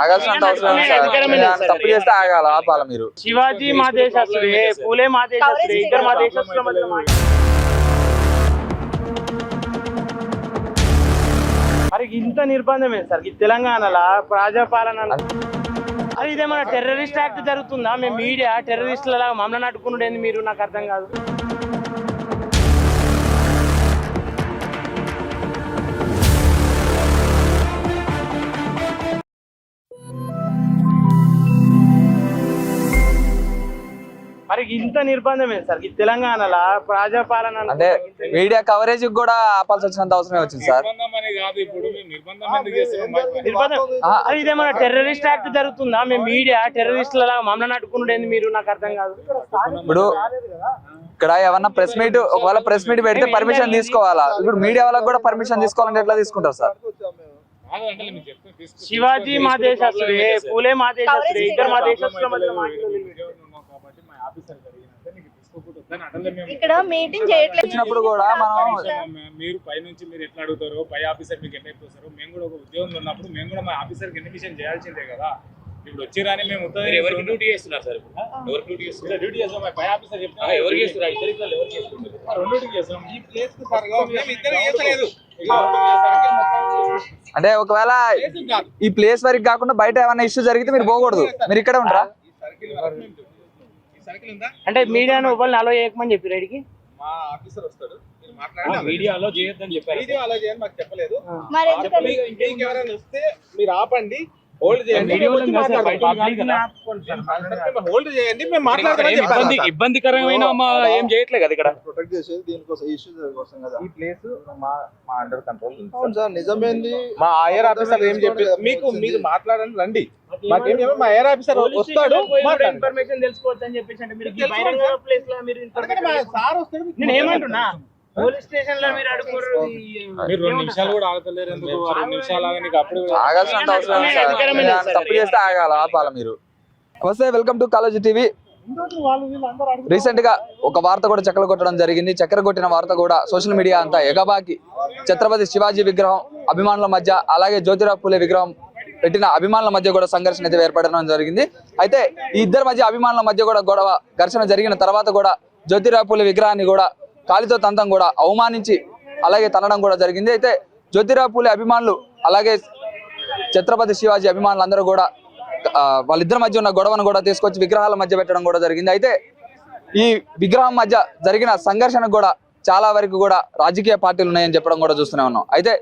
ఆగాల్సినంత అవసరం సార్. తప్పు చేస్తే ఆగాల, ఆపాల. మీరు శివాజీ మా దేశస్తుడే, పూలే మా దేశస్తుడే, ఇద్దరు మా దేశస్తుల మధ్య మరి ఇంత నిర్బంధమే సార్ ఈ తెలంగాణలో ప్రజాపాలన. అది ఇదేమన్నా టెర్రరిస్ట్ యాక్ట్ జరుగుతుందా? మేము మీడియా టెర్రరిస్టుల మమ్మల్ని అడ్డుకున్నాడేంది మీరు? నాకు అర్థం కాదు. మరి ఇంత నిర్బంధమే సార్ ఈ తెలంగాణలో ప్రజాపాలన. అంటే మీడియా కవరేజ్ కూడా ఆపాల్సి వచ్చినంత అవసరమే వచ్చింది సార్. అది ఇదేమన్నా టెర్రరిస్ట్ యాక్ట్ జరుగుతుందా? మేము మీడియా టెర్రరిస్టుల మమ్మల్ని అడ్డుకున్నాడేంది మీరు? నాకు అర్థం కాదు. ఇప్పుడు ఇక్కడ ఏమన్నా ప్రెస్ మీట్, ఒకవేళ ప్రెస్ మీట్ పెడితే పర్మిషన్ తీసుకోవాలా? ఇప్పుడు మీడియా వాళ్ళకి కూడా పర్మిషన్ తీసుకోవాలంటే ఎట్లా తీసుకుంటారు సార్? శివాజీ మా దేశస్తుడే, పూలే మా దేశస్తుడే, ఇద్దరు మా దేశస్తుల మధ్య ఇక్కడ మీటింగ్ చేయట్లేదు. వచ్చినప్పుడు కూడా మనం మీరు పై నుంచి మీరు ఎట్లా అడుగుతారో, పై ఆఫీసర్ మీకు ఎట్లా ఇస్తారో, మేము కూడా ఒక ఉద్యోగంలో ఉన్నప్పుడు మేము కూడా మా ఆఫీసర్కి ఇన్ఫర్మేషన్ చేయాల్సిందే కదా. ఇప్పుడు వచ్చిరాని మేము ఎవరికి డ్యూటీ చేస్తున్నారు సార్? ఇప్పుడు ఎవరికి డ్యూటీ చేస్తున్నారు? డ్యూటీ చేస్తాం. పై ఆఫీసర్ చెప్తున్నా ఎవరికి చేస్తున్నారు? ఇద్దరు ఎవరికి చేస్తున్నారు? రెండుకి చేస్తాం. ఈ ప్లేస్ అంటే ఒకవేళ ఈ ప్లేస్ వరకు కాకుండా బయట ఏమైనా ఇష్యూ జరిగితే మీరు పోకూడదు, మీరు ఇక్కడే ఉంటారా? అంటే మీడియాను ఒకళ్ళు అలో చేయకమని చెప్పి రైడ్కి మా ఆఫీసర్ వస్తాడు, మీరు మాట్లాడండి. మీడియా అలో చేయొద్దని చెప్పారు. మీడియా అలో చేయని మాకు చెప్పలేదు. ఇంకెవరైనా వస్తే మీరు ఆపండి, హోల్డ్ చేయండి. హోల్డ్ చేయండి, మేము మాట్లాడతాం. ఇబ్బందికరమైన ఏం చేయట్లేదు కదా ఇక్కడ. ప్రొటెక్ట్ చేసేది దీనికోసం, ఇష్యూ కోసం కదా. ఈ ప్లేస్ మా అండర్ కంట్రోల్. అవును సార్, నిజమేంది. మా ఐఆర్ ఆఫీసర్ ఏం చెప్పి మీకు మీరు మాట్లాడండి, రండి. మాకేం చెప్పి మా ఐఆర్ ఆఫీసర్ వస్తాడు, ఇన్ఫర్మేషన్ తెలుసుకోవచ్చు అని చెప్పేసి. అంటే మీరు ప్లేస్ లో మీరు సార్ వస్తాడు. నేను ఏమంటున్నా, పోలీస్ స్టేషన్ లో మీరు అడుగుతారు. మీరు 2 నిమిషాలు కూడా ఆగలేరు. ఎందుకు 2 నిమిషాలు ఆగనికి? అప్పుడు ఆగాల్సినంత అవసరం సార్. తప్పు చేస్తే ఆగాల, ఆపాల. మీరు వస్తే welcome to college TV. Recent గా ఒక వార్త కూడా చక్కర కొట్టడం జరిగింది. చక్కెర కొట్టిన వార్త కూడా సోషల్ మీడియా అంతా ఎగబాకి ఛత్రపతి శివాజీ విగ్రహం అభిమానుల మధ్య, అలాగే జ్యోతిరావు పూలే విగ్రహం పెట్టిన అభిమానుల మధ్య కూడా సంఘర్షణ అయితే ఏర్పడడం జరిగింది. అయితే ఈ ఇద్దరి మధ్య అభిమానుల మధ్య కూడా గొడవ ఘర్షణ జరిగిన తర్వాత కూడా జ్యోతిరావు పూలే విగ్రహాన్ని కూడా కాలితో తంతం కూడా అవమానించి అలాగే తనడం కూడా జరిగింది. అయితే జ్యోతిరావు పూలే అభిమానులు అలాగే ఛత్రపతి శివాజీ అభిమానులు అందరూ కూడా వాళ్ళిద్దరి మధ్య ఉన్న గొడవను కూడా తీసుకొచ్చి విగ్రహాల మధ్య పెట్టడం కూడా జరిగింది. అయితే ఈ విగ్రహం మధ్య జరిగిన సంఘర్షణ కూడా చాలా వరకు కూడా రాజకీయ పార్టీలు ఉన్నాయని చెప్పడం కూడా చూస్తూనే ఉన్నాం. అయితే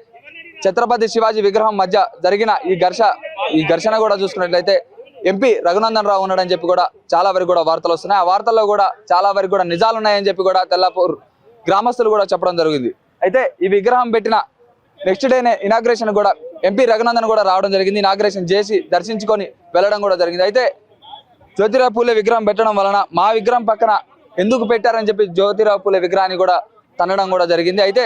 ఛత్రపతి శివాజీ విగ్రహం మధ్య జరిగిన ఈ ఘర్షణ కూడా చూసుకున్నట్లయితే ఎంపీ రఘునందన్ రావు ఉన్నాడని చెప్పి కూడా చాలా వరకు కూడా వార్తలు వస్తున్నాయి. ఆ వార్తల్లో కూడా చాలా వరకు కూడా నిజాలు ఉన్నాయని చెప్పి కూడా తెల్లాపూర్ గ్రామస్తులు కూడా చెప్పడం జరిగింది. అయితే ఈ విగ్రహం పెట్టిన నెక్స్ట్ డేనే ఇనాగ్రేషన్ కూడా ఎంపీ రఘునందన్ కూడా రావడం జరిగింది. ఇనాగ్రేషన్ చేసి దర్శించుకొని వెళ్ళడం కూడా జరిగింది. అయితే జ్యోతిరావు పూలే విగ్రహం పెట్టడం వలన మా విగ్రహం పక్కన ఎందుకు పెట్టారని చెప్పి జ్యోతిరావు పూలే విగ్రహాన్ని కూడా తనడం కూడా జరిగింది. అయితే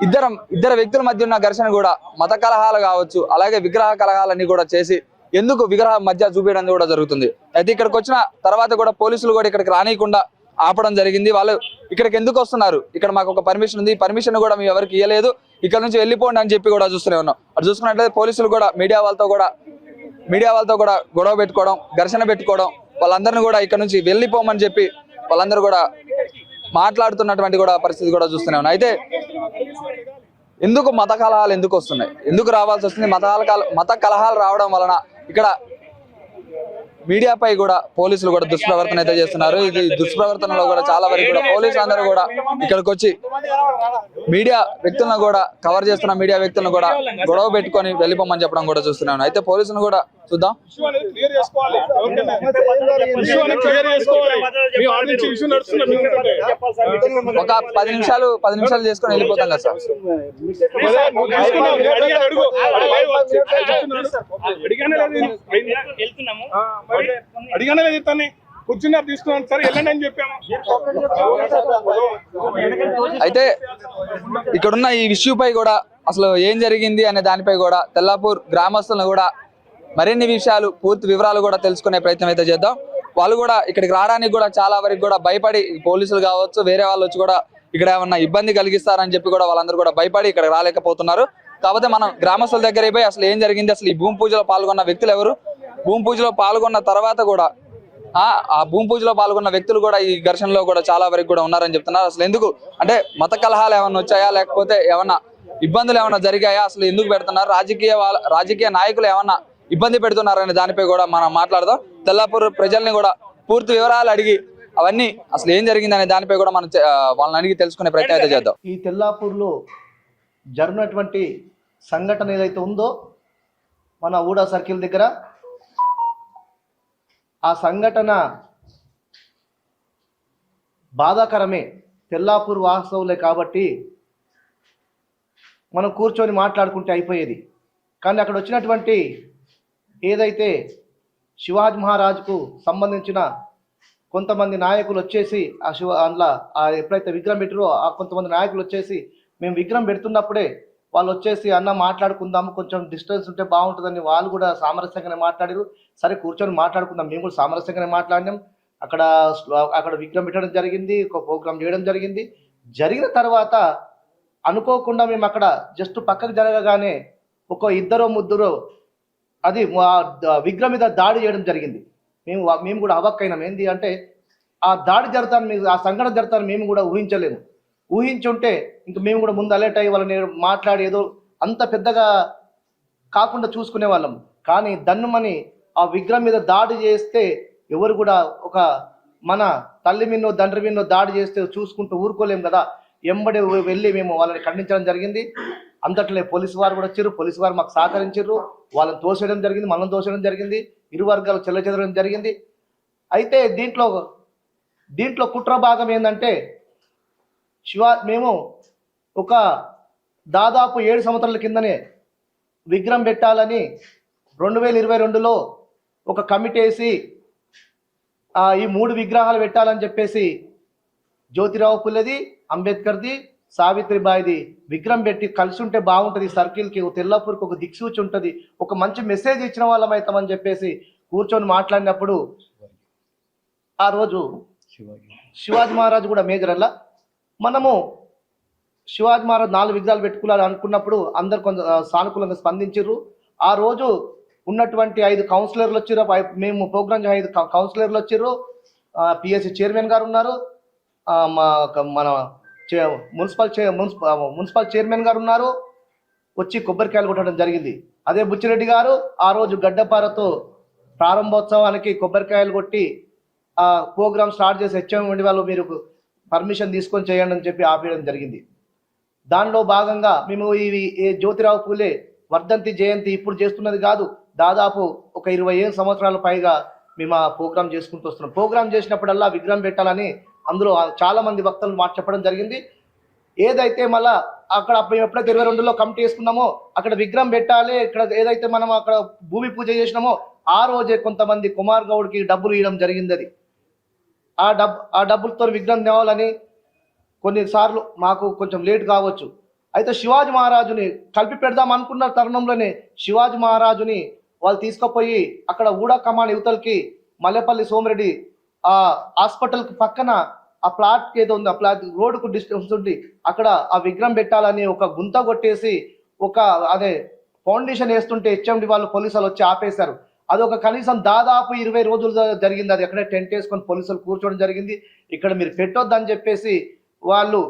ఇద్దరు వ్యక్తుల మధ్య ఉన్న ఘర్షణ కూడా మత కలహాలు కావచ్చు, అలాగే విగ్రహ కలహాలన్నీ కూడా చేసి ఎందుకు విగ్రహం మధ్య చూపించడం కూడా జరుగుతుంది. అయితే ఇక్కడికి వచ్చిన తర్వాత కూడా పోలీసులు కూడా ఇక్కడికి రానియకుండా ఆపడం జరిగింది. వాళ్ళు ఇక్కడికి ఎందుకు వస్తున్నారు, ఇక్కడ మాకు ఒక పర్మిషన్ ఉంది, పర్మిషన్ కూడా మేము ఎవరికి ఇవ్వలేదు, ఇక్కడ నుంచి వెళ్ళిపోండి అని చెప్పి కూడా చూస్తూనే ఉన్నాం. అది చూసుకున్నట్లయితే పోలీసులు కూడా మీడియా వాళ్ళతో కూడా గొడవ పెట్టుకోవడం, ఘర్షణ పెట్టుకోవడం, వాళ్ళందరినీ కూడా ఇక్కడ నుంచి వెళ్ళిపోమని చెప్పి వాళ్ళందరూ కూడా మాట్లాడుతున్నటువంటి కూడా పరిస్థితి కూడా చూస్తూనే ఉన్నాం. అయితే ఎందుకు మత కలహాలు ఎందుకు వస్తున్నాయి, ఎందుకు రావాల్సి వస్తుంది? మత కలహాలు రావడం వలన ఇక్కడ మీడియాపై కూడా పోలీసులు కూడా దుష్ప్రవర్తన అయితే చేస్తున్నారు. ఇది దుష్ప్రవర్తనలో కూడా చాలా వరకు కూడా పోలీసులు అందరూ కూడా ఇక్కడికి వచ్చి మీడియా వ్యక్తులను కూడా కవర్ చేస్తున్న మీడియా వ్యక్తులను కూడా గొడవ పెట్టుకొని వెళ్ళిపోమని చెప్పడం కూడా చూస్తున్నాను. అయితే పోలీసులను కూడా చూద్దాం. ఒక 10 నిమిషాలు చేసుకొని వెళ్ళిపోతాం కదా సార్. అడిగానే చెప్తాను, కూర్చున్నారు తీసుకున్నాను సార్, వెళ్ళండి అని చెప్పాము. అయితే ఇక్కడున్న ఈ ఇష్యూపై కూడా అసలు ఏం జరిగింది అనే దానిపై కూడా తెల్లాపూర్ గ్రామస్తులను కూడా మరిన్ని విషయాలు పూర్తి వివరాలు కూడా తెలుసుకునే ప్రయత్నం అయితే చేద్దాం. వాళ్ళు కూడా ఇక్కడికి రావడానికి కూడా చాలా వరకు కూడా భయపడి, పోలీసులు కావచ్చు వేరే వాళ్ళు వచ్చి కూడా ఇక్కడ ఏమన్నా ఇబ్బంది కలిగిస్తారని చెప్పి కూడా వాళ్ళందరూ కూడా భయపడి ఇక్కడ రాలేకపోతున్నారు. కాకపోతే మనం గ్రామస్తుల దగ్గర పోయి అసలు ఏం జరిగింది, అసలు ఈ భూమి పూజలో పాల్గొన్న వ్యక్తులు ఎవరు, భూమి పూజలో పాల్గొన్న తర్వాత కూడా ఆ భూమి పూజలో పాల్గొన్న వ్యక్తులు కూడా ఈ ఘర్షణలో కూడా చాలా వరకు కూడా ఉన్నారని చెప్తున్నారు. అసలు ఎందుకు అంటే మత కలహాలు ఏమైనా వచ్చాయా, లేకపోతే ఏమన్నా ఇబ్బందులు ఏమైనా జరిగాయా, అసలు ఎందుకు పెడుతున్నారు, రాజకీయ నాయకులు ఏమన్నా ఇబ్బంది పెడుతున్నారనే దానిపై కూడా మనం మాట్లాడదాం. తెల్లాపూర్ ప్రజల్ని కూడా పూర్తి వివరాలు అడిగి అవన్నీ అసలు ఏం జరిగింది అనే దానిపై కూడా మనం వాళ్ళని అడిగి తెలుసుకునే ప్రయత్నం అయితే చేద్దాం. ఈ తెల్లాపూర్లో జరిగినటువంటి సంఘటన ఏదైతే ఉందో మన ఊడా సర్కిల్ దగ్గర, ఆ సంఘటన బాధాకరమే. తెల్లాపూర్ వాస్తవులే కాబట్టి మనం కూర్చొని మాట్లాడుకుంటే అయిపోయేది. కానీ అక్కడ వచ్చినటువంటి ఏదైతే శివాజీ మహారాజుకు సంబంధించిన కొంతమంది నాయకులు వచ్చేసి అందులో ఎప్పుడైతే విగ్రహం పెట్టారో ఆ కొంతమంది నాయకులు వచ్చేసి మేము విగ్రహం పెడుతున్నప్పుడే వాళ్ళు వచ్చేసి అన్న మాట్లాడుకుందాము, కొంచెం డిస్టెన్స్ ఉంటే బాగుంటుందని వాళ్ళు కూడా సామరస్యంగానే మాట్లాడారు. సరే కూర్చొని మాట్లాడుకుందాం, మేము కూడా సామరస్యంగానే మాట్లాడినాం. అక్కడ విగ్రహం పెట్టడం జరిగింది, ఒక ప్రోగ్రామ్ చేయడం జరిగింది. జరిగిన తర్వాత అనుకోకుండా మేము అక్కడ జస్ట్ పక్కకు జరగగానే ఒక ఇద్దరో ముగ్గురో అది విగ్రహం మీద దాడి చేయడం జరిగింది. మేము కూడా అవాక్కైనాం. ఏంది అంటే ఆ దాడి జరుగుతాను, ఆ సంఘటన జరుగుతాను మేము కూడా ఊహించలేము. ఊహించుంటే ఇంక మేము కూడా ముందు అలర్ట్ అయ్యి వాళ్ళని మాట్లాడి ఏదో అంత పెద్దగా కాకుండా చూసుకునే వాళ్ళం. కానీ దన్నుమని ఆ విగ్రహం మీద దాడి చేస్తే ఎవరు కూడా ఒక మన తల్లి మిన్నో తండ్రి మిన్నో దాడి చేస్తే చూసుకుంటూ ఊరుకోలేము కదా. ఎంబడి వెళ్ళి మేము వాళ్ళని ఖండించడం జరిగింది. అంతట్లే పోలీసు వారు కూడా వచ్చారు. పోలీసు వారు మాకు సహకరించారు. వాళ్ళని తోసేయడం జరిగింది, మనం తోసేయడం జరిగింది. ఇరు వర్గాలు చెల్లచెదరడం జరిగింది. అయితే దీంట్లో కుట్ర భాగం ఏంటంటే మేము ఒక దాదాపు 7 సంవత్సరాల కిందనే విగ్రహం పెట్టాలని 2022లో ఒక కమిటీ వేసి ఈ 3 విగ్రహాలు పెట్టాలని చెప్పేసి జ్యోతిరావు పుల్లెది, అంబేద్కర్ది, సావిత్రిబాయిది విగ్రహం పెట్టి కలిసి ఉంటే బాగుంటుంది, సర్కిల్కి తెల్లాపూర్కి ఒక దిక్సూచి ఉంటుంది, ఒక మంచి మెసేజ్ ఇచ్చిన వాళ్ళం అవుతామని చెప్పేసి కూర్చొని మాట్లాడినప్పుడు ఆ రోజు శివాజీ మహారాజు కూడా మేజర్ అలా మనము శివాజీ మహారాజు 4 విగ్రహాలు పెట్టుకోవాలి అనుకున్నప్పుడు అందరు కొంత సానుకూలంగా స్పందించారు. ఆ రోజు ఉన్నటువంటి 5 కౌన్సిలర్లు వచ్చారు. మేము ప్రోగ్రామ్ 5 కౌన్సిలర్లు వచ్చారు. పిఎస్సి చైర్మన్ గారు ఉన్నారు, మన మున్సిపల్ చైర్మన్ గారు ఉన్నారు. వచ్చి కొబ్బరికాయలు కొట్టడం జరిగింది. అదే బుచ్చిరెడ్డి గారు ఆ రోజు గడ్డపారతో ప్రారంభోత్సవానికి కొబ్బరికాయలు కొట్టి ఆ ప్రోగ్రామ్ స్టార్ట్ చేసి హెచ్ఎం వాళ్ళు మీరు పర్మిషన్ తీసుకొని చేయండి అని చెప్పి ఆపేయడం జరిగింది. దానిలో భాగంగా మేము ఈ జ్యోతిరావు పూలే వర్ధంతి జయంతి ఇప్పుడు చేస్తున్నది కాదు, దాదాపు ఒక 25 సంవత్సరాల పైగా మేము ఆ ప్రోగ్రామ్ చేసుకుంటూ వస్తున్నాం. ప్రోగ్రామ్ చేసినప్పుడల్లా విగ్రహం పెట్టాలని అందులో చాలా మంది వక్తలు మాట చెప్పడం జరిగింది. ఏదైతే మళ్ళా అక్కడ మేము ఎప్పుడైతే 22లో కమిటీ వేసుకున్నామో అక్కడ విగ్రహం పెట్టాలి, ఇక్కడ ఏదైతే మనం అక్కడ భూమి పూజ చేసినామో ఆ రోజే కొంతమంది కుమార్ గౌడ్కి డబ్బులు ఇవ్వడం జరిగింది. అది ఆ డబ్బులతో విగ్రహం తేవాలని కొన్నిసార్లు మాకు కొంచెం లేట్ కావచ్చు. అయితే శివాజీ మహారాజుని కలిపి పెడదాం అనుకున్న తరుణంలోనే శివాజీ మహారాజుని వాళ్ళు తీసుకుపోయి అక్కడ ఊడా కమాండ్ యువతలకి మల్లెపల్లి సోమిరెడ్డి ఆ హాస్పిటల్కి పక్కన ఆ ప్లాట్కి ఏదో ఉంది, ఆ ప్లాట్ రోడ్డుకు డిస్టెన్స్ ఉంది, అక్కడ ఆ విగ్రహం పెట్టాలని ఒక గుంత కొట్టేసి అదే ఫౌండేషన్ వేస్తుంటే హెచ్ఎండి వాళ్ళు పోలీసులు వచ్చి ఆపేశారు. అది ఒక కనీసం దాదాపు 20 రోజులు జరిగింది. అది ఎక్కడే టెంట్ వేసుకొని పోలీసులు కూర్చోవడం జరిగింది. ఇక్కడ మీరు పెట్టొద్దని చెప్పేసి వాళ్ళు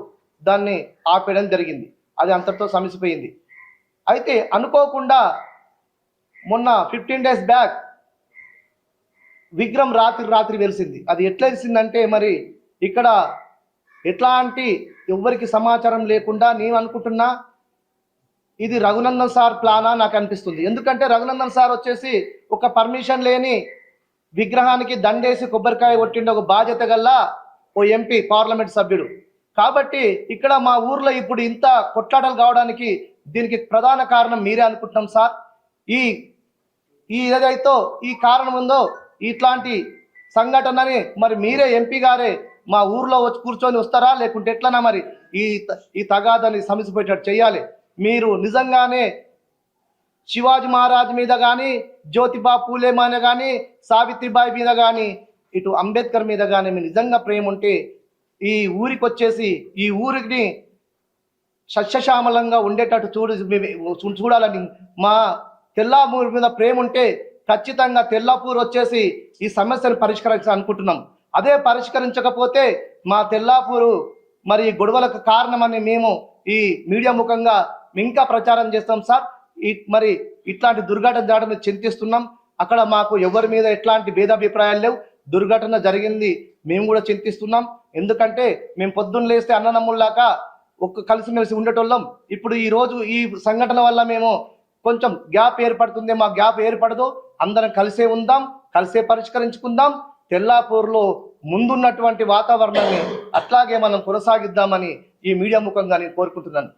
దాన్ని ఆపేయడం జరిగింది. అది అంతటితో సమసిపోయింది. అయితే అనుకోకుండా మొన్న 15 days బ్యాక్ విగ్రహం రాత్రి వెలిసింది. అది ఎట్లా వెలిసిందంటే మరి ఇక్కడ ఎట్లాంటి ఎవ్వరికి సమాచారం లేకుండా నేను అనుకుంటున్నా ఇది రఘునందన్ సార్ ప్లానా నాకు అనిపిస్తుంది. ఎందుకంటే రఘునందన్ సార్ వచ్చేసి ఒక పర్మిషన్ లేని విగ్రహానికి దండేసి కొబ్బరికాయ కొట్టిండే ఒక బాధ్యత గల్ల ఓ ఎంపీ పార్లమెంట్ సభ్యుడు. కాబట్టి ఇక్కడ మా ఊర్లో ఇప్పుడు ఇంత కొట్లాటలు కావడానికి దీనికి ప్రధాన కారణం మీరే అనుకుంటున్నాం సార్. ఈ ఏదైతే ఈ కారణం ఉందో ఇట్లాంటి సంఘటనని మరి మీరే ఎంపీ గారే మా ఊర్లో వచ్చి కూర్చొని వస్తారా, లేకుంటే ఎట్లనా మరి ఈ తగాదని సమసిపోయేటట్టు చేయాలి. మీరు నిజంగానే శివాజీ మహారాజ్ మీద కానీ, జ్యోతిబా పూలే మీద కానీ, సావిత్రిబాయి మీద కానీ, ఇటు అంబేద్కర్ మీద కానీ మీరు నిజంగా ప్రేమ ఉంటే ఈ ఊరికి వచ్చేసి ఈ ఊరికి సస్యశ్యామలంగా ఉండేటట్టు చూడాలని మా తెల్లాపూర్ మీద ప్రేమ ఉంటే ఖచ్చితంగా తెల్లాపూర్ వచ్చేసి ఈ సమస్యను పరిష్కరించాలనుకుంటున్నాం. అదే పరిష్కరించకపోతే మా తెల్లాపూరు మరి గొడవలకు కారణమని మేము ఈ మీడియా ముఖంగా ఇంకా ప్రచారం చేస్తాం సార్. మరి ఇట్లాంటి దుర్ఘటన జరగడం మేము చింతిస్తున్నాం. అక్కడ మాకు ఎవరి మీద ఎట్లాంటి భేదాభిప్రాయాలు లేవు. దుర్ఘటన జరిగింది మేము కూడా చింతిస్తున్నాం. ఎందుకంటే మేము పొద్దున్న లేస్తే అన్నదమ్ముల్లాగా కలిసిమెలిసి ఉండేటోళ్ళం. ఇప్పుడు ఈ రోజు ఈ సంఘటన వల్ల మేము కొంచెం గ్యాప్ ఏర్పడుతుంది. మా గ్యాప్ ఏర్పడదు. అందరం కలిసే ఉందాం, కలిసే పరిష్కరించుకుందాం. తెల్లాపూర్లో ముందున్నటువంటి వాతావరణాన్ని అట్లాగే మనం కొనసాగిద్దామని ఈ మీడియా ముఖంగా నేను కోరుకుంటున్నాను.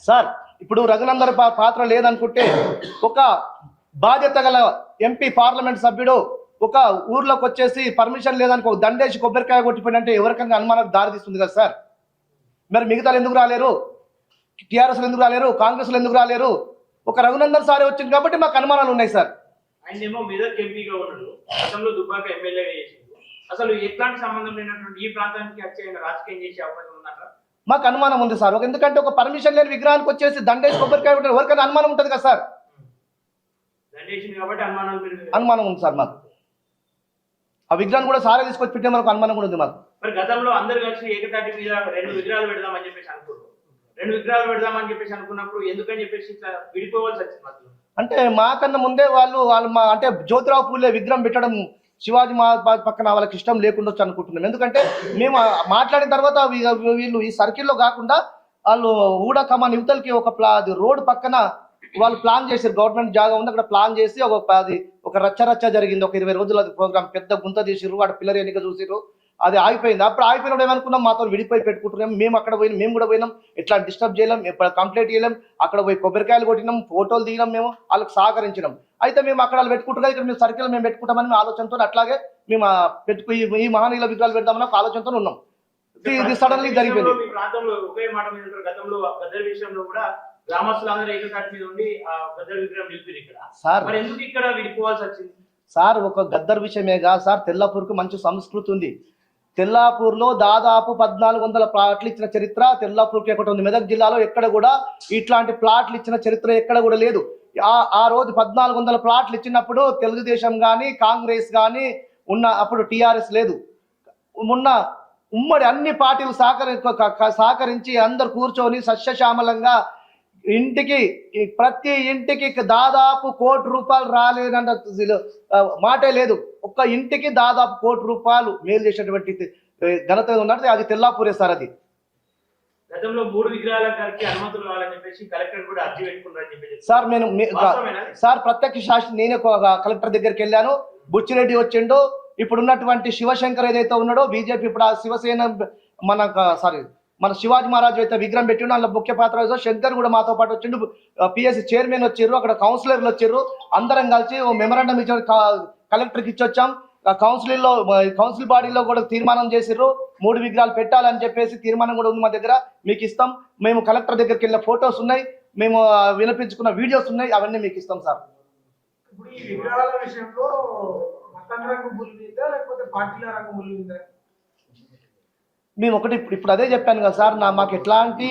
సార్ ఇప్పుడు రఘునందన్ పాత్ర లేదనుకుంటే ఒక బాధ్యత గల ఎంపీ పార్లమెంట్ సభ్యుడు ఒక ఊర్లోకి వచ్చేసి పర్మిషన్ లేదనుకో దండేసి కొబ్బరికాయ కొట్టిపోయినంటే ఎవరికైనా అనుమానానికి దారితీస్తుంది కదా సార్. మరి మిగతాలు ఎందుకు రాలేరు? టీఆర్ఎస్లు ఎందుకు రాలేరు? కాంగ్రెస్లు ఎందుకు రాలేరు? ఒక రఘునందన్ సారే వచ్చింది కాబట్టి మాకు అనుమానాలు ఉన్నాయి సార్. ఆయనేమో మెదక్ ఎంపీగా ఉన్నాడు, గతంలో దుబ్బాక ఎమ్మెల్యేగా చేసిండు. అసలు ఎట్లాంటి సంబంధం లేనటువంటి ఈ ప్రాంతానికి వచ్చి ఆయన రాజకీయం చేసే అవకాశం ఉందంట? మాకు అనుమానం ఉంది సార్. ఎందుకంటే ఒక పర్మిషన్ లేని విగ్రహానికి వచ్చేసి దండేసి కొబ్బరికాయ కొట్టారు, ఎవరికైనా అనుమానం ఉంటుంది కదా సార్. కాబట్టి అనుమానం ఉంది సార్ మాకు. ఆ విగ్రహాన్ని కూడా సారే తీసుకొచ్చి పెట్టే మనకు అనుమానం కూడా ఉంది మాకు. మరి గతంలో అందరు కలిసి ఏకతాటి మీద 2 విగ్రహాలు పెడదామని చెప్పేసి అనుకున్నారు. 2 విగ్రహాలు పెడదామని చెప్పేసి అనుకున్నప్పుడు ఎందుకని చెప్పేసి ఇట్లా విడిపోవాల్సి వచ్చింది. అంటే మాకన్నా ముందే వాళ్ళు మా అంటే జ్యోతిరావు పూలే విగ్రహం పెట్టడం శివాజీ మహారాజ్ పక్కన వాళ్ళకి ఇష్టం లేకుండా అనుకుంటున్నాం. ఎందుకంటే మేము మాట్లాడిన తర్వాత వీళ్ళు ఈ సర్కిల్లో కాకుండా వాళ్ళు ఊడా కమాన్ యువతలకి ఒక రోడ్ పక్కన వాళ్ళు ప్లాన్ చేశారు. గవర్నమెంట్ జాగా ఉంది, అక్కడ ప్లాన్ చేసి ఒక రచ్చ జరిగింది. ఒక 20 రోజుల ప్రోగ్రామ్ పెద్ద గుంత చేసిర్రు, వాడు పిల్లర్ ఎన్నిక చూసిర్రు. అది ఆగిపోయింది. అప్పుడు ఆగిపోయినప్పుడు ఏమనుకున్నాం, మాతో విడిపోయి పెట్టుకుంటున్నాం. మేము అక్కడ పోయినాం, మేము కూడా పోయినాం. ఎట్లా డిస్టర్బ్ చేయలేం, ఎప్పుడు కంప్లైంట్ చేయలేం. అక్కడ పోయి కొబ్బరికాయలు కొట్టినాం, ఫోటోలు దిగినాం, మేము వాళ్ళకి సహకరించినాం. అయితే మేము అక్కడ వాళ్ళు పెట్టుకుంటున్నాం, ఇక్కడ మేము సర్కిల్ మేము పెట్టుకుంటామని ఆలోచనతో అట్లాగే మేము ఈ మహనీయుల విగ్రహాలు పెడదామని ఒక ఆలోచనతో ఉన్నాం. ఇది సడన్లీ జరిగిపోయింది. ప్రాంతంలో ఒకే మాట మీద గతంలో గద్దర్ విషయంలో కూడా గ్రామస్తులందరూ ఏకతాటి మీద ఉండి ఆ గద్దర్ విగ్రహం నిలిపారు ఇక్కడ. సార్ మరి ఎందుకు ఇక్కడ విడిపోవాల్సి వచ్చింది సార్? ఒక గద్దర్ విషయమే కాదు సార్, తెల్లాపూర్కు మంచి సంస్కృతి ఉంది. తెల్లాపూర్లో దాదాపు 1400 ప్లాట్లు ఇచ్చిన చరిత్ర తెల్లాపూర్కి ఒకటి ఉంది. మెదక్ జిల్లాలో ఎక్కడ కూడా ఇట్లాంటి ప్లాట్లు ఇచ్చిన చరిత్ర ఎక్కడ కూడా లేదు. ఆ రోజు 1400 ప్లాట్లు ఇచ్చినప్పుడు తెలుగుదేశం కానీ కాంగ్రెస్ కానీ ఉన్న, అప్పుడు టీఆర్ఎస్ లేదు, ఉన్న ఉమ్మడి అన్ని పార్టీలు సహకరించి అందరు కూర్చొని సస్యశ్యామలంగా ప్రతి ఇంటికి దాదాపు ₹1 కోటి రాలేదంట మాటే లేదు. ఒక్క ఇంటికి దాదాపు ₹1 కోటి మేలు చేసినటువంటి ఘనత ఉన్నట్టు అది తెల్లాపూరే సార్. అది గతంలో 3 విగ్రహాల గారికి అనుమతులు కావాలని చెప్పేసి కలెక్టర్ కూడా అర్జీ పెట్టుకున్నారని చెప్పేసి సార్ సార్ ప్రత్యక్ష సాక్షి నేనే కలెక్టర్ దగ్గరికి వెళ్ళాను. బుచ్చిరెడ్డి వచ్చిండు. ఇప్పుడు ఉన్నటువంటి శివశంకర్ ఏదైతే ఉన్నాడో బీజేపీ, ఇప్పుడు ఆ శివసేన మన శివాజీ మహారాజ్ అయితే విగ్రహం పెట్టిండు, అందులో ముఖ్య పాత్ర శంకర్ కూడా మాతో పాటు వచ్చిండు. పిఎస్సి చైర్మన్ వచ్చిర్రు, అక్కడ కౌన్సిలర్లు వచ్చిర్రు. అందరం కలిసి ఓ మెమరాండం ఇచ్చి కలెక్టర్కి ఇచ్చొచ్చాం. కౌన్సిల్ బాడీలో కూడా తీర్మానం చేసిర్రు, 3 విగ్రహాలు పెట్టాలని చెప్పేసి తీర్మానం కూడా ఉంది మా దగ్గర, మీకు ఇస్తాం. మేము కలెక్టర్ దగ్గరికి వెళ్ళిన ఫొటోస్ ఉన్నాయి, మేము వినిపించుకున్న వీడియోస్ ఉన్నాయి, అవన్నీ మీకు ఇస్తాం సార్. ఇప్పుడు ఈ విగ్రహాల విషయంలో మతం రంగు ములిగిందా లేకపోతే పార్టీల రంగు ములిగిందా? మేము ఇప్పుడు అదే చెప్పాను కదా సార్, మాకు ఎట్లాంటి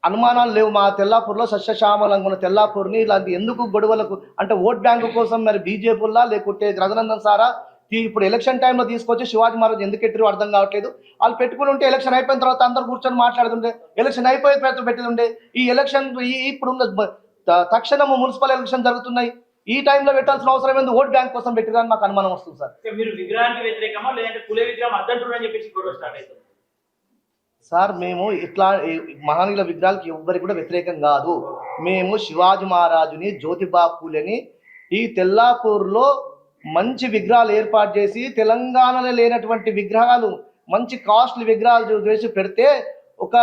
అనుమానాలు లేవు. మా తెల్లాపూర్లో సస్యశ్యామలంగా ఉన్న తెల్లాపూర్ని ఇలాంటి ఎందుకు గొడవలకు అంటే ఓట్ బ్యాంకు కోసం మరి బీజేపీలా లేకుంటే రఘునందన్ సారా ఇప్పుడు ఎలక్షన్ టైంలో తీసుకొచ్చి శివాజీ మహారాజ్ ఎందుకు ఎట్టిరో అర్థం కావట్లేదు. వాళ్ళు పెట్టుకుని ఉంటే ఎలక్షన్ అయిపోయిన తర్వాత అందరు కూర్చొని మాట్లాడుతుండే, ఎలక్షన్ అయిపోయే ప్రయత్నం పెట్టిండే. ఈ ఎలక్షన్ ఇప్పుడు తక్షణము మున్సిపల్ ఎలక్షన్ జరుగుతున్నాయి, ఈ టైంలో పెట్టాల్సిన అవసరం ఏంది? ఓట్ బ్యాంక్ కోసం పెట్టిరని మాకు అనుమానం వస్తుంది సార్. మీరు విగ్రహానికి వ్యతిరేకమా లేదంటే కుల విగ్రహం అద్దంటున్నారని చెప్పేసి గొడవ స్టార్ట్ అవుతుంది సార్? మేము ఇట్లా మహనీయుల విగ్రహాలకి ఎవ్వరికి కూడా వ్యతిరేకం కాదు. మేము శివాజీ మహారాజుని, జ్యోతిబా పూలేని ఈ తెల్లాపూర్లో మంచి విగ్రహాలు ఏర్పాటు చేసి తెలంగాణలో లేనటువంటి విగ్రహాలు, మంచి కాస్ట్లీ విగ్రహాలు చేసి పెడితే ఒక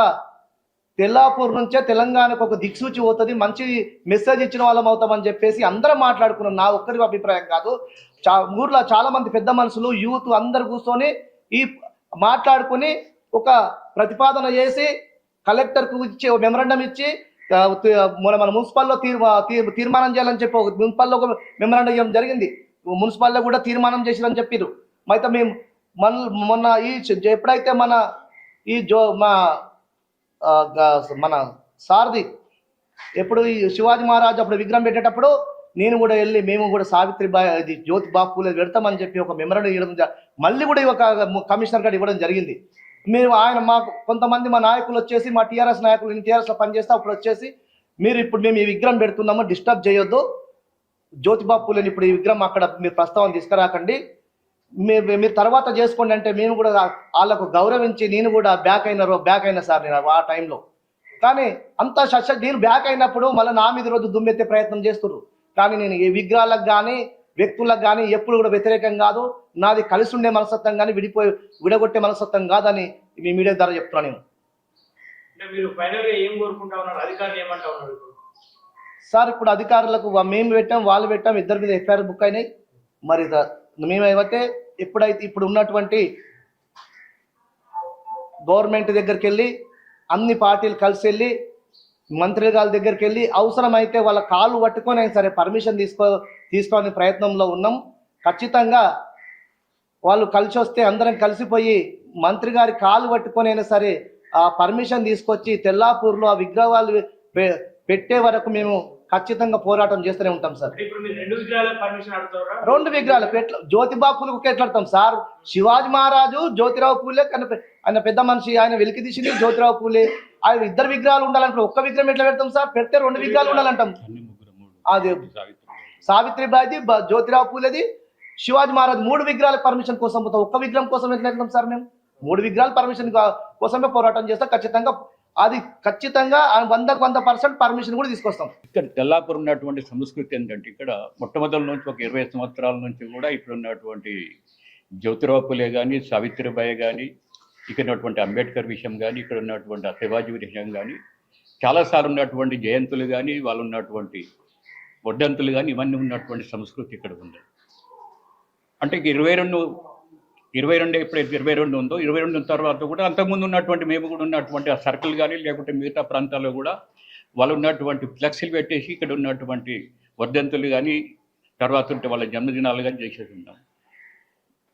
తెల్లాపూర్ నుంచే తెలంగాణకు ఒక దిక్సూచి పోతుంది, మంచి మెసేజ్ ఇచ్చిన వాళ్ళం అవుతామని చెప్పేసి అందరం మాట్లాడుకున్నాం. నా ఒక్కరి అభిప్రాయం కాదు, ఊర్లో చాలా మంది పెద్ద మనుషులు, యూత్ అందరు కూర్చొని ఈ మాట్లాడుకుని ఒక ప్రతిపాదన చేసి కలెక్టర్కు ఇచ్చి మెమరాండం ఇచ్చి మన మున్సిపల్లో తీర్మానం చేయాలని చెప్పి మున్సిపల్లో ఒక మెమరాండం ఇవ్వడం జరిగింది. మున్సిపల్లో కూడా తీర్మానం చేసిరని చెప్పారు. అయితే మేము మొన్న ఎప్పుడైతే మన ఈ మన సారథి ఎప్పుడు ఈ శివాజీ మహారాజ్ అప్పుడు విగ్రహం పెట్టేటప్పుడు నేను కూడా వెళ్ళి మేము కూడా సావిత్రిబాయి ఇది జ్యోతి బాపులే పెడతామని చెప్పి ఒక మెమరాండం ఇవ్వడం, మళ్ళీ కూడా ఒక కమిషనర్ గారు ఇవ్వడం జరిగింది. మేము ఆయన మాకు కొంతమంది మా నాయకులు వచ్చేసి మా టీఆర్ఎస్ నాయకులు నేను టీఆర్ఎస్లో పనిచేస్తే అప్పుడు వచ్చేసి మీరు ఇప్పుడు మేము ఈ విగ్రహం పెడుతున్నాము, డిస్టర్బ్ చేయొద్దు, జ్యోతిబా పూలేని ఇప్పుడు ఈ విగ్రహం అక్కడ మీరు ప్రస్తావన తీసుకురాకండి, మీరు తర్వాత చేసుకోండి అంటే మేము కూడా వాళ్ళకు గౌరవించి నేను కూడా బ్యాక్ అయినా సార్ నేను ఆ టైంలో. కానీ అంత నేను బ్యాక్ అయినప్పుడు మళ్ళీ నా మీద రోజు దుమ్మెత్తే ప్రయత్నం చేస్తున్నారు. కానీ నేను ఈ విగ్రహాలకు కానీ వ్యక్తులకు కానీ ఎప్పుడు కూడా వ్యతిరేకం కాదు, నాది కలిసి ఉండే మనస్తత్వం కానీ విడగొట్టే మనస్తత్వం కాదని మీ మీడియా ద్వారా చెప్తున్నాను నేను. మీరు ఫైనల్ గా ఏం కోరుకుంటా ఉన్నారు, అధికారులు ఏమంటా ఉన్నారు సార్? ఇప్పుడు అధికారులకు మేము పెట్టాం, వాళ్ళు పెట్టాం, ఇద్దరి మీద ఎఫ్ఐఆర్ బుక్ అయినాయి. మరి మేమైతే ఇప్పుడు ఉన్నటువంటి గవర్నమెంట్ దగ్గరికి వెళ్ళి అన్ని పార్టీలు కలిసి వెళ్ళి మంత్రి గారి దగ్గరికి వెళ్ళి అవసరమైతే వాళ్ళ కాళ్ళు పట్టుకొని అయినా సరే పర్మిషన్ తీసుకోవాలని ప్రయత్నంలో ఉన్నాం. ఖచ్చితంగా వాళ్ళు కలిసి వస్తే అందరం కలిసిపోయి మంత్రి గారి కాళ్ళు పట్టుకొని అయినా సరే ఆ పర్మిషన్ తీసుకొచ్చి తెల్లాపూర్లో ఆ విగ్రహాలు పెట్టే వరకు మేము ఖచ్చితంగా పోరాటం చేస్తూనే ఉంటాం సార్. రెండు విగ్రహాలు జ్యోతిబా పూలకు ఎట్లాడతాం సార్? శివాజీ మహారాజు, జ్యోతిరావు పూలే, ఆయన పెద్ద మనిషి, ఆయన వెలికి తీసింది జ్యోతిరావు పూలే. ఆయన ఇద్దరు విగ్రహాలు ఉండాలంటే ఒక్క విగ్రహం ఎట్లా పెడతాం సార్? పెడితే రెండు విగ్రహాలు ఉండాలంటాం. అది సావిత్రిబాయిది, జ్యోతిరావు పూలేది, శివాజీ మహారాజ్ మూడు విగ్రహాల పర్మిషన్ కోసం పోతాం, ఒక్క విగ్రహం కోసం ఎట్లా వెళ్తాం సార్? మేము మూడు విగ్రహాల పర్మిషన్ కోసమే పోరాటం చేస్తాం. ఖచ్చితంగా 100% పర్మిషన్ కూడా తీసుకొస్తాం. ఇక్కడ తెల్లాపూర్ ఉన్నటువంటి సంస్కృతి ఏంటంటే ఇక్కడ మొట్టమొదటి నుంచి ఒక 20 సంవత్సరాల నుంచి కూడా ఇక్కడ ఉన్నటువంటి జ్యోతిరావు పూలే కానీ, సావిత్రిబాయి కానీ, ఇక్కడ ఉన్నటువంటి అంబేద్కర్ విషయం కానీ, ఇక్కడ ఉన్నటువంటి శివాజీ విషయం కానీ, చాలాసార్లు ఉన్నటువంటి జయంతులు కానీ, వాళ్ళు ఉన్నటువంటి వడ్డంతులు కానీ, ఇవన్నీ ఉన్నటువంటి సంస్కృతి ఇక్కడ ఉంది. అంటే 22 ఎప్పుడైతే 22 ఉందో 22 తర్వాత కూడా అంతకుముందు ఉన్నటువంటి మేము కూడా ఉన్నటువంటి ఆ సర్కిల్ కానీ లేకుంటే మిగతా ప్రాంతాల్లో కూడా వాళ్ళు ఉన్నటువంటి ఫ్లెక్సీలు పెట్టేసి ఇక్కడ ఉన్నటువంటి వర్ధంతులు కానీ తర్వాత ఉంటే వాళ్ళ జన్మదినాలు కానీ చేసేసి ఉన్నాం.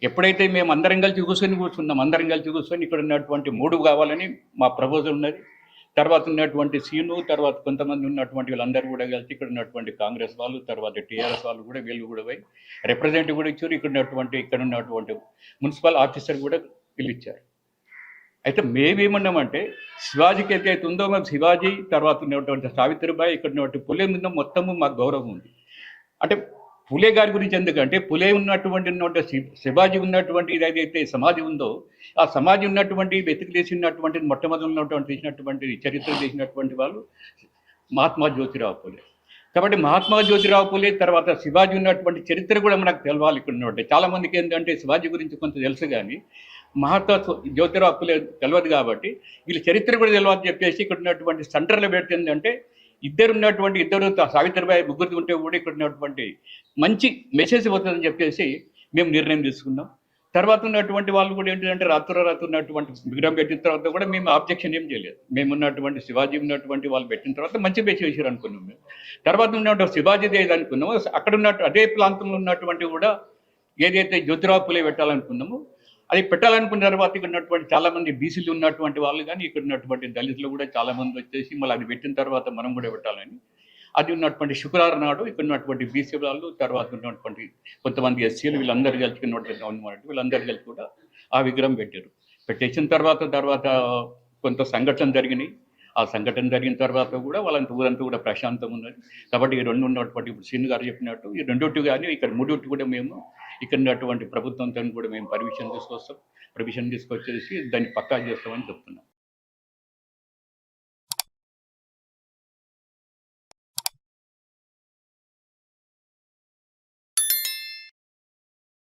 ఎప్పుడైతే మేము అందరం కలిసి కూర్చున్నాం, అందరం కలిసి కూర్చొని ఇక్కడ ఉన్నటువంటి 3 కావాలని మా ప్రపోజల్ ఉన్నది. తర్వాత ఉన్నటువంటి సీను, తర్వాత కొంతమంది ఉన్నటువంటి వీళ్ళందరూ కూడా కలిసి ఇక్కడ ఉన్నటువంటి కాంగ్రెస్ వాళ్ళు, తర్వాత టీఆర్ఎస్ వాళ్ళు కూడా వీళ్ళు కూడా పోయి రిప్రజెంటేటివ్ కూడా ఇచ్చారు. ఇక్కడ ఉన్నటువంటి మున్సిపల్ ఆఫీసర్ కూడా పిలిచారు. అయితే మేమేమన్నామంటే శివాజీకి ఏదైతే ఉందో మాకు శివాజీ, తర్వాత ఉన్నటువంటి సావిత్రిబాయి, ఇక్కడ ఉన్నటువంటి పులే మీద మొత్తము మాకు గౌరవం ఉంది. అంటే పులే గారి గురించి ఎందుకంటే పులే ఉన్నటువంటి శివాజీ ఉన్నటువంటి ఏదైతే సమాజం ఉందో ఆ సమాజం ఉన్నటువంటి వెతికి తీసినటువంటి మొట్టమొదటి ఉన్నటువంటి తీసినటువంటి చరిత్ర తీసినటువంటి వాళ్ళు మహాత్మా జ్యోతిరావు పూలే. కాబట్టి మహాత్మా జ్యోతిరావు పూలే తర్వాత శివాజీ ఉన్నటువంటి చరిత్ర కూడా మనకు తెలవాలి. ఇక్కడ ఉన్నటువంటి చాలామందికి ఏంటంటే శివాజీ గురించి కొంత తెలుసు కానీ మహాత్మా జ్యోతిరావు పూలే తెలియదు. కాబట్టి వీళ్ళ చరిత్ర కూడా తెలియదు చెప్పేసి ఇక్కడ ఉన్నటువంటి సెంటర్లో పెడుతుందంటే ఇద్దరు సావిత్రిబాయి ముగ్గురు ఉంటే కూడా ఇక్కడ ఉన్నటువంటి మంచి మెసేజ్ పోతుందని చెప్పేసి మేము నిర్ణయం తీసుకున్నాం. తర్వాత ఉన్నటువంటి వాళ్ళు కూడా ఏంటంటే రాత్రి ఉన్నటువంటి విగ్రహం పెట్టిన తర్వాత కూడా మేము ఆబ్జెక్షన్ ఏం చేయలేదు. మేము ఉన్నటువంటి శివాజీ ఉన్నటువంటి వాళ్ళు పెట్టిన తర్వాత మంచి మెసేజ్ వేసారు అనుకున్నాం. మేము తర్వాత ఉన్నటువంటి శివాజీ ఏది అనుకున్నామో అక్కడ ఉన్నట్టు అదే ప్రాంతంలో ఉన్నటువంటి కూడా ఏదైతే జ్యోతిరావు పూలే పెట్టాలనుకున్నామో అది పెట్టాలనుకున్న తర్వాత ఇక్కడ ఉన్నటువంటి చాలామంది బీసీలు ఉన్నటువంటి వాళ్ళు కానీ ఇక్కడ ఉన్నటువంటి దళితులు కూడా చాలామంది వచ్చేసి మళ్ళీ అది పెట్టిన తర్వాత మనం కూడా పెట్టాలని అది ఉన్నటువంటి శుక్రవారం నాడు ఇక్కడ ఉన్నటువంటి బీసీ వాళ్ళు, తర్వాత ఉన్నటువంటి కొంతమంది ఎస్సీలు వీళ్ళందరూ కలిసి వీళ్ళందరూ కలిసి కూడా ఆ విగ్రహం పెట్టేసిన తర్వాత కొంత సంఘటన జరిగినాయి. ఆ సంఘటన జరిగిన తర్వాత కూడా వాళ్ళంతా ఊరంతా కూడా ప్రశాంతంగా ఉన్నది. కాబట్టి ఈ రెండు ఉన్నటువంటి ఇప్పుడు శ్రీను గారు చెప్పినట్టు ఈ రెండోటి కానీ ఇక్కడ మూడోటి కూడా మేము ఇక్కడ ఉన్నటువంటి ప్రభుత్వంతో కూడా మేము పర్మిషన్ తీసుకొచ్చేసి దాన్ని పక్కా చేస్తామని చెప్తున్నాం.